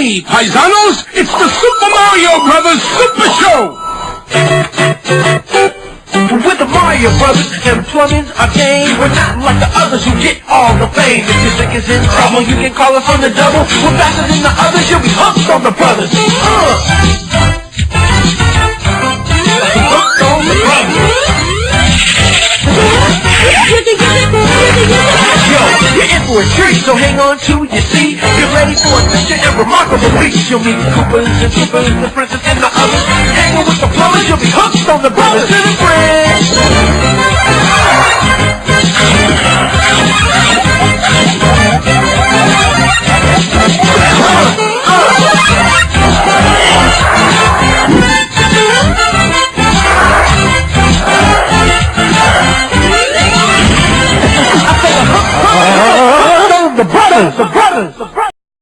Hey, paisanos, it's the Super Mario Brothers Super Show! With the Mario Brothers and plumbing's our game. We're not like the others who get all the fame. If your sink is in trouble, you can call us on the double. We're faster than the others, you'll be hooked on the brothers. Hooked on the brothers. Yo, you're in for a treat, so hang on to your seat. Get ready for adventure and remarkable feats. You'll meet Koopas and Troopers, the Princess and the others. Hanging with the plumbers, you'll be hooked on the brothers and friends. The brothers.